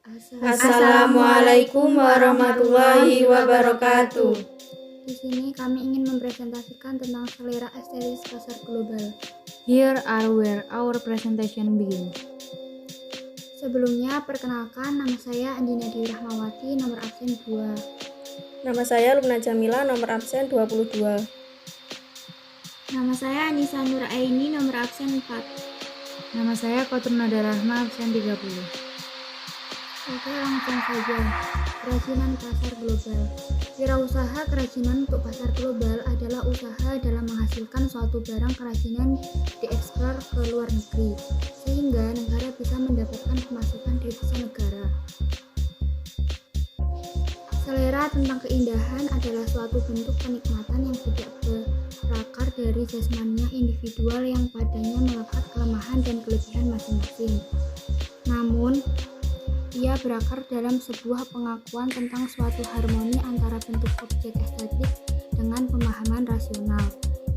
Assalamualaikum warahmatullahi wabarakatuh. Di sini kami ingin mempresentasikan tentang selera estetis pasar global. Here are where our presentation begins. Sebelumnya, perkenalkan, nama saya Andina Dewi Rahmawati, nomor absen 2. Nama saya Lubna Jamila, nomor absen 22. Nama saya Anissa Nur Aini, nomor absen 4. Nama saya Kotur Nada Rahma, absen 30. Oke, langsung saja. Kerajinan pasar global. Wirausaha kerajinan untuk pasar global adalah usaha dalam menghasilkan suatu barang kerajinan diekspor ke luar negeri, sehingga negara bisa mendapatkan pemasukan devisa negara. Selera tentang keindahan adalah suatu bentuk kenikmatan yang tidak berakar dari jasmaninya individual yang padanya melekat kelemahan dan kelebihan masing-masing. Namun, ia berakar dalam sebuah pengakuan tentang suatu harmoni antara bentuk objek estetik dengan pemahaman rasional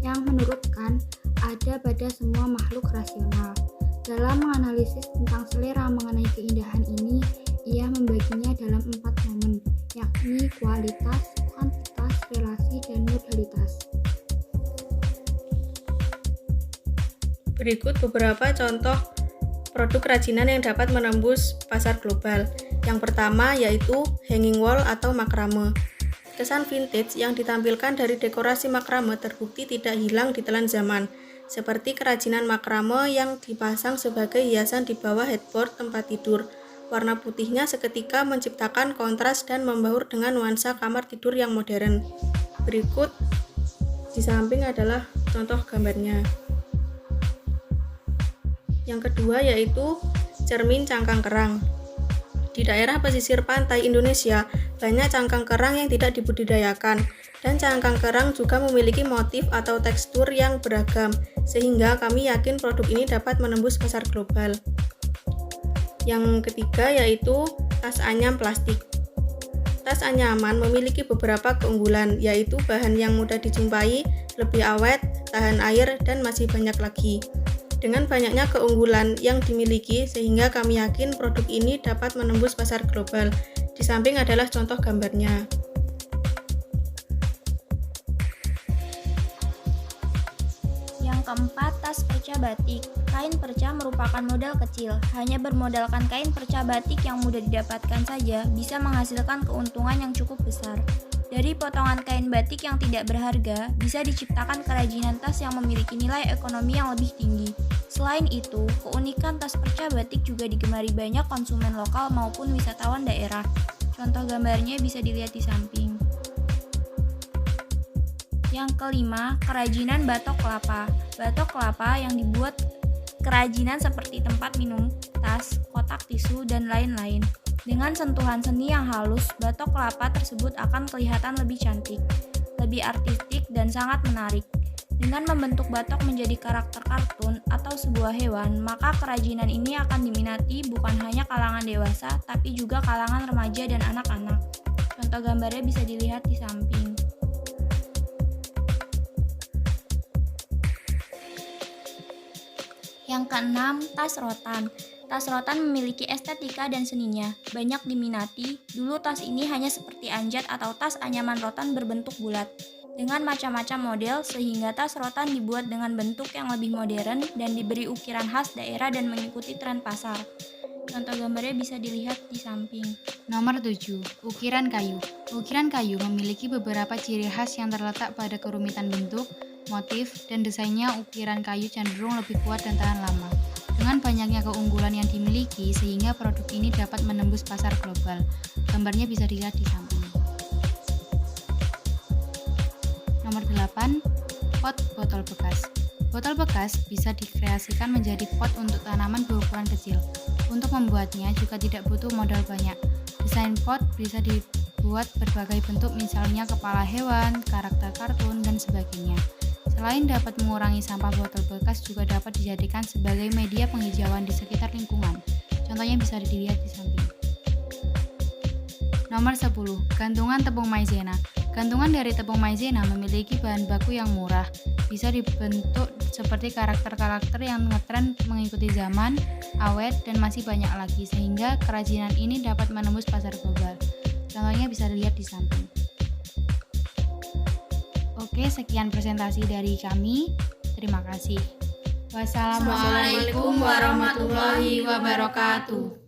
yang menurutkan ada pada semua makhluk rasional. Dalam menganalisis tentang selera mengenai keindahan ini, ia membaginya dalam 4 momen, yakni kualitas, kuantitas, relasi, dan modalitas. Berikut beberapa contoh produk kerajinan yang dapat menembus pasar global. Yang pertama yaitu hanging wall atau makrame. Kesan vintage yang ditampilkan dari dekorasi makrame terbukti tidak hilang ditelan zaman, seperti kerajinan makrame yang dipasang sebagai hiasan di bawah headboard tempat tidur. Warna putihnya seketika menciptakan kontras dan membaur dengan nuansa kamar tidur yang modern. Berikut di samping adalah contoh gambarnya. Yang kedua yaitu cermin cangkang kerang. Di daerah pesisir pantai Indonesia, banyak cangkang kerang yang tidak dibudidayakan, dan cangkang kerang juga memiliki motif atau tekstur yang beragam, sehingga kami yakin produk ini dapat menembus pasar global. Yang ketiga yaitu tas anyam plastik. Tas anyaman memiliki beberapa keunggulan, yaitu bahan yang mudah dijumpai, lebih awet, tahan air, dan masih banyak lagi. Dengan banyaknya keunggulan yang dimiliki, sehingga kami yakin produk ini dapat menembus pasar global. Di samping adalah contoh gambarnya. Yang keempat, tas perca batik. Kain perca merupakan modal kecil. Hanya bermodalkan kain perca batik yang mudah didapatkan saja bisa menghasilkan keuntungan yang cukup besar. Dari potongan kain batik yang tidak berharga, bisa diciptakan kerajinan tas yang memiliki nilai ekonomi yang lebih tinggi. Selain itu, keunikan tas perca batik juga digemari banyak konsumen lokal maupun wisatawan daerah. Contoh gambarnya bisa dilihat di samping. Yang kelima, kerajinan batok kelapa. Batok kelapa yang dibuat kerajinan seperti tempat minum, tas, kotak tisu, dan lain-lain. Dengan sentuhan seni yang halus, batok kelapa tersebut akan kelihatan lebih cantik, lebih artistik, dan sangat menarik. Dengan membentuk batok menjadi karakter kartun atau sebuah hewan, maka kerajinan ini akan diminati bukan hanya kalangan dewasa, tapi juga kalangan remaja dan anak-anak. Contoh gambarnya bisa dilihat di samping. Yang keenam, tas rotan. Tas rotan memiliki estetika dan seninya, banyak diminati. Dulu tas ini hanya seperti anjat atau tas anyaman rotan berbentuk bulat, dengan macam-macam model, sehingga tas rotan dibuat dengan bentuk yang lebih modern dan diberi ukiran khas daerah dan mengikuti tren pasar. Contoh gambarnya bisa dilihat di samping. Nomor 7. Ukiran kayu. Ukiran kayu memiliki beberapa ciri khas yang terletak pada kerumitan bentuk, motif, dan desainnya. Ukiran kayu cenderung lebih kuat dan tahan lama. Dengan banyaknya keunggulan yang dimiliki, sehingga produk ini dapat menembus pasar global. Gambarnya bisa dilihat di samping. Nomor 8. Pot botol bekas. Botol bekas bisa dikreasikan menjadi pot untuk tanaman berukuran kecil. Untuk membuatnya juga tidak butuh modal banyak. Desain pot bisa dibuat berbagai bentuk, misalnya kepala hewan, karakter kartun, dan sebagainya. Selain dapat mengurangi sampah, botol bekas juga dapat dijadikan sebagai media penghijauan di sekitar lingkungan. Contohnya bisa dilihat di samping. Nomor 10. Gantungan tepung maizena. Gantungan dari tepung maizena memiliki bahan baku yang murah, bisa dibentuk seperti karakter-karakter yang ngetren mengikuti zaman, awet, dan masih banyak lagi, sehingga kerajinan ini dapat menembus pasar global. Contohnya bisa dilihat di samping. Oke, sekian presentasi dari kami. Terima kasih. Wassalamualaikum warahmatullahi wabarakatuh.